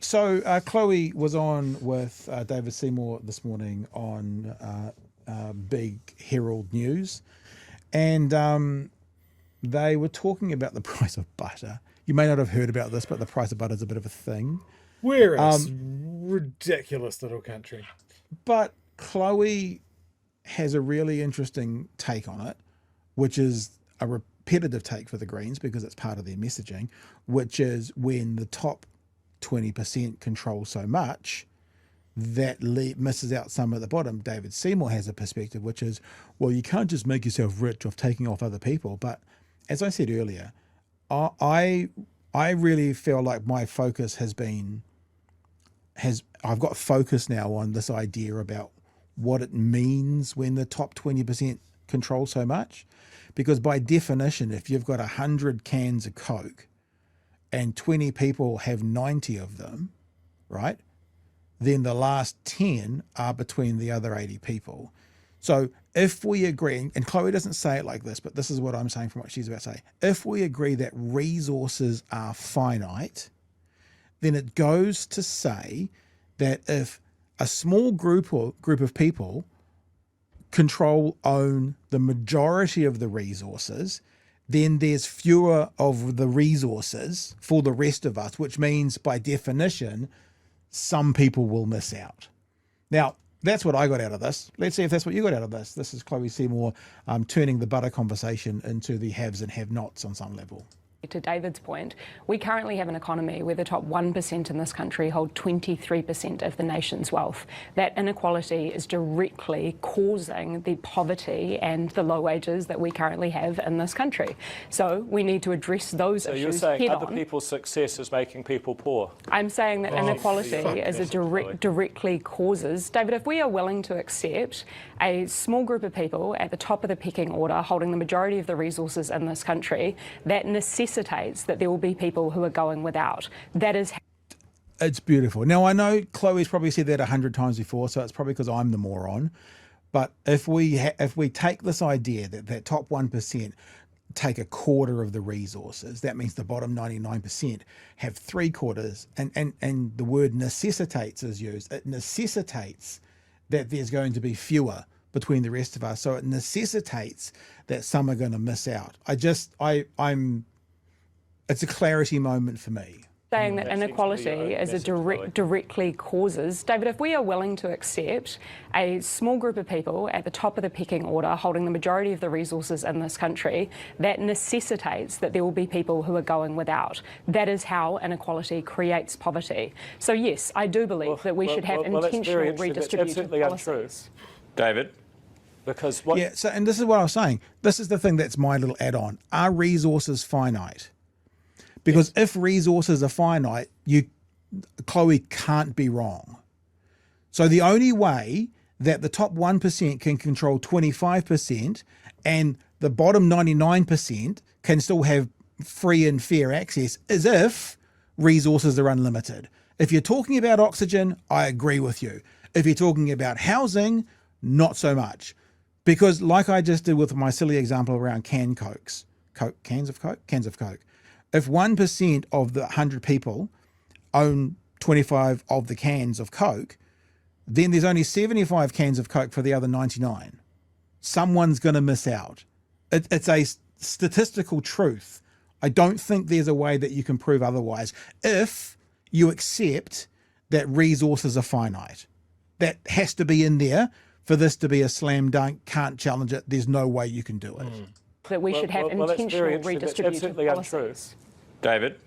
So Chlöe was on with David Seymour this morning on Big Herald News, and they were talking about the price of butter. You may not have heard about this, but the price of butter is a bit of a thing. We're a ridiculous little country. But Chlöe has a really interesting take on it, which is a repetitive take for the Greens because it's part of their messaging, which is when the top 20% control so much, that misses out some at the bottom. David Seymour has a perspective, which is, well, you can't just make yourself rich off taking off other people. But as I said earlier, I really feel like my focus I've got focus now on this idea about what it means when the top 20% control so much. Because by definition, if you've got 100 cans of Coke and 20 people have 90 of them, right? Then the last 10 are between the other 80 people. So if we agree, and Chlöe doesn't say it like this, but this is what I'm saying from what she's about to say. If we agree that resources are finite, then it goes to say that if a small group of people own the majority of the resources, then there's fewer of the resources for the rest of us, which means by definition, some people will miss out. Now, that's what I got out of this. Let's see if that's what you got out of this. This is Chlöe Seymour turning the butter conversation into the haves and have-nots on some level. To David's point, we currently have an economy where the top 1% in this country hold 23% of the nation's wealth. That inequality is directly causing the poverty and the low wages that we currently have in this country. So we need to address those issues. So you're saying head-on. other people's success is making people poor? I'm saying that inequality is directly causes. David, if we are willing to accept a small group of people at the top of the pecking order holding the majority of the resources in this country, that necessitates that there will be people who are going without. That is. It's beautiful. Now, I know Chloe's probably said that 100 times before, so it's probably because I'm the moron. But if we take this idea that top 1% take a quarter of the resources, that means the bottom 99% have 3/4, and the word necessitates is used. It necessitates that there's going to be fewer between the rest of us. So it necessitates that some are going to miss out. It's a clarity moment for me. Saying that inequality is directly causes. David, if we are willing to accept a small group of people at the top of the pecking order holding the majority of the resources in this country, that necessitates that there will be people who are going without. That is how inequality creates poverty. So yes, I do believe that we should have intentional redistributive policies. Untrue. David? Because what? Yeah, so, and this is what I was saying. This is the thing that's my little add-on. Are resources finite? Because if resources are finite, Chlöe can't be wrong. So the only way that the top 1% can control 25% and the bottom 99% can still have free and fair access is if resources are unlimited. If you're talking about oxygen, I agree with you. If you're talking about housing, not so much. Because like I just did with my silly example around cans of Coke. If 1% of the 100 people own 25 of the cans of Coke, then there's only 75 cans of Coke for the other 99. Someone's going to miss out. It's a statistical truth. I don't think there's a way that you can prove otherwise if you accept that resources are finite. That has to be in there for this to be a slam dunk, can't challenge it. There's no way you can do it. That we should have intentional redistributive policies. David?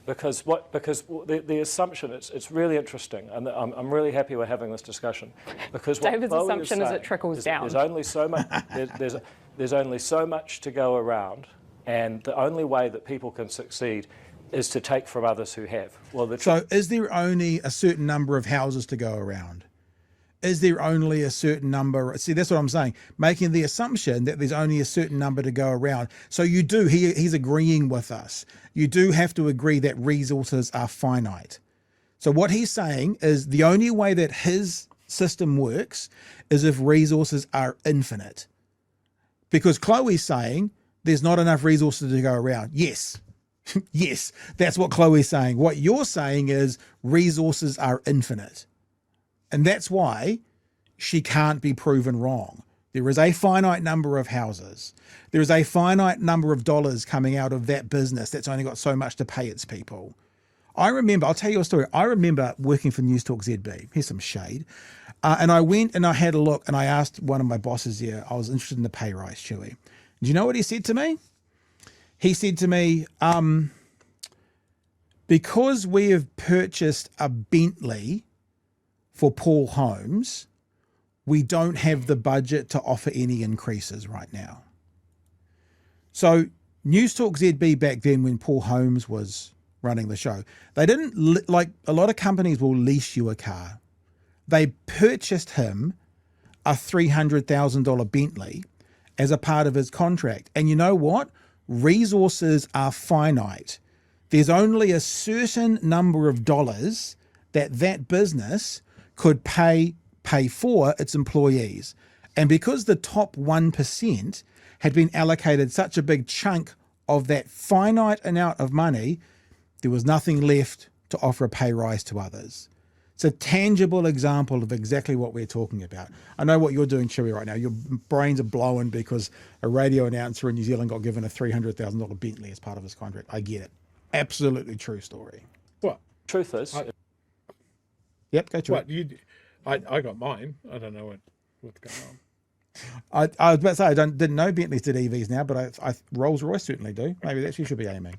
Because the assumption, it's really interesting, and I'm really happy we're having this discussion. Because what David's Chloe assumption is it trickles down. There's only so much. there's only so much to go around, and the only way that people can succeed is to take from others who have. So is there only a certain number of houses to go around? Is there only a certain number? See, that's what I'm saying. Making the assumption that there's only a certain number to go around. So you do, he's agreeing with us. You do have to agree that resources are finite. So what he's saying is the only way that his system works is if resources are infinite. Because Chloe's saying there's not enough resources to go around. Yes, Yes, that's what Chlöe's saying. What you're saying is resources are infinite. And that's why she can't be proven wrong. There is a finite number of houses. There is a finite number of dollars coming out of that business that's only got so much to pay its people. I'll tell you a story. I remember working for News Talk ZB. Here's some shade. And I went and I had a look and I asked one of my bosses here, I was interested in the pay rise, Chewie. Do you know what he said to me? He said to me, because we have purchased a Bentley for Paul Holmes, we don't have the budget to offer any increases right now. So News Talk ZB back then, when Paul Holmes was running the show, they didn't, like a lot of companies will lease you a car. They purchased him a $300,000 Bentley as a part of his contract. And you know what? Resources are finite. There's only a certain number of dollars that business could pay for its employees. And because the top 1% had been allocated such a big chunk of that finite amount of money, there was nothing left to offer a pay rise to others. It's a tangible example of exactly what we're talking about. I know what you're doing, Chewie, right now. Your brains are blowing because a radio announcer in New Zealand got given a $300,000 Bentley as part of his contract. I get it. Absolutely true story. What? Truth is, Yep, go to What? I got mine. I don't know what's going on. I was about to say, I didn't know Bentleys did EVs now, but I Rolls-Royce certainly do. Maybe that's where you should be aiming.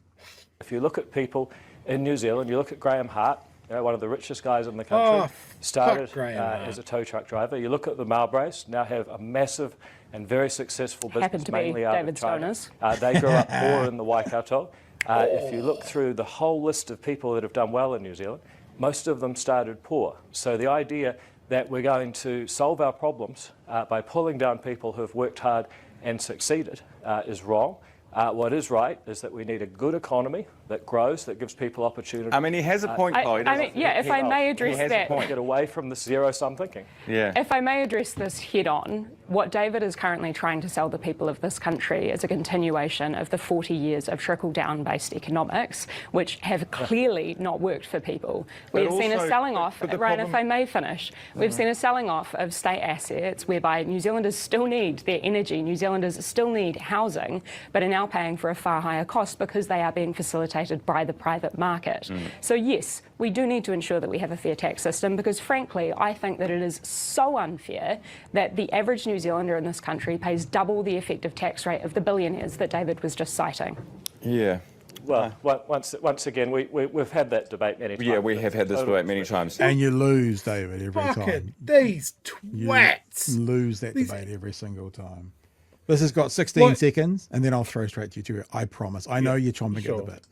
if you look at people in New Zealand, you look at Graham Hart, one of the richest guys in the country, started as a tow truck driver. You look at the Mowbrays, now have a massive and very successful business, Happened to be mainly out David of China. Seymour's. They grew up poor in the Waikato. If you look through the whole list of people that have done well in New Zealand, most of them started poor. So the idea that we're going to solve our problems by pulling down people who have worked hard and succeeded is wrong. What is right is that we need a good economy that grows, that gives people opportunity. I mean, he has a point, Chloe. If I may address that. Get away from the zero-sum thinking. Yeah. If I may address this head on, what David is currently trying to sell the people of this country is a continuation of the 40 years of trickle-down based economics, which have clearly not worked for people. We've seen a selling off, Ryan, if I may finish, we've seen a selling off of state assets whereby New Zealanders still need their energy, New Zealanders still need housing, but are now paying for a far higher cost because they are being facilitated by the private market. So yes, we do need to ensure that we have a fair tax system because frankly, I think that it is so unfair that the average New Zealander in this country pays double the effective tax rate of the billionaires that David was just citing. Yeah. Well, once again, we've had that debate many times. Yeah, we have had this debate many times. And you lose, David, every Fucking time. these twats. You lose that debate every single time. This has got 16 seconds, and then I'll throw straight to you two. I promise. I know you're chomping at the bit.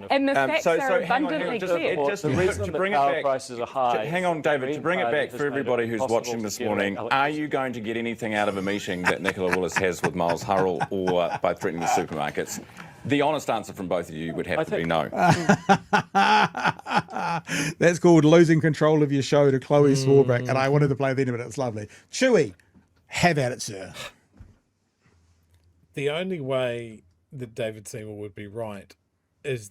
And the facts are hang on, abundantly just clear. The reason to that bring it power back, prices are high. hang on, David, to bring it back for everybody who's watching this morning, are you going to get anything out of a meeting that Nicola Willis has with Miles Hurrell or by threatening the supermarkets? The honest answer from both of you would have to be no. That's called losing control of your show to Chlöe Swarbrick, and I wanted to play the end of it. It's lovely. Chewie, have at it, sir. The only way that David Seymour would be right is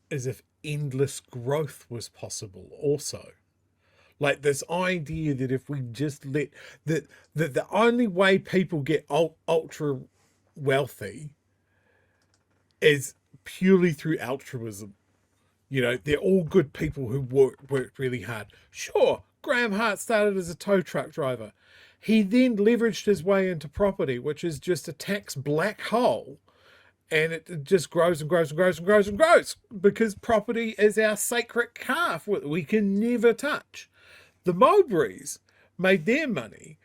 if endless growth was possible also. Like this idea that if we just let that the only way people get ultra wealthy is purely through altruism. You know, they're all good people who worked really hard. Sure, Graham Hart started as a tow truck driver. He then leveraged his way into property, which is just a tax black hole. And it just grows and grows and grows and grows and grows because property is our sacred calf we can never touch. The Mowbrays made their money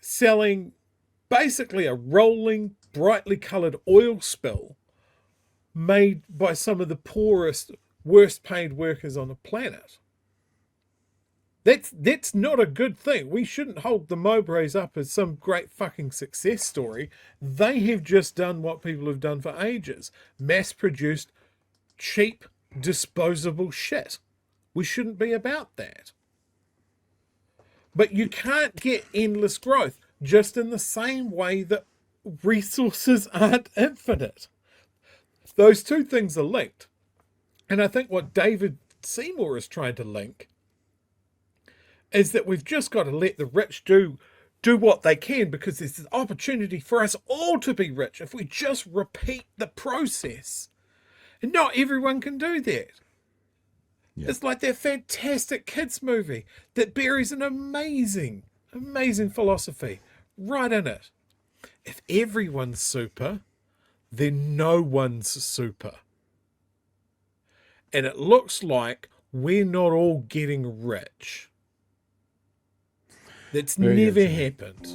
selling basically a rolling, brightly coloured oil spill made by some of the poorest, worst paid workers on the planet. That's not a good thing. We shouldn't hold the Mowbrays up as some great fucking success story. They have just done what people have done for ages. Mass-produced, cheap, disposable shit. We shouldn't be about that. But you can't get endless growth just in the same way that resources aren't infinite. Those two things are linked. And I think what David Seymour is trying to link is that we've just got to let the rich do what they can, because there's an opportunity for us all to be rich if we just repeat the process. And not everyone can do that. Yeah. It's like that fantastic kids movie that buries an amazing, amazing philosophy right in it. If everyone's super, then no one's super. And it looks like we're not all getting rich. That's never happened.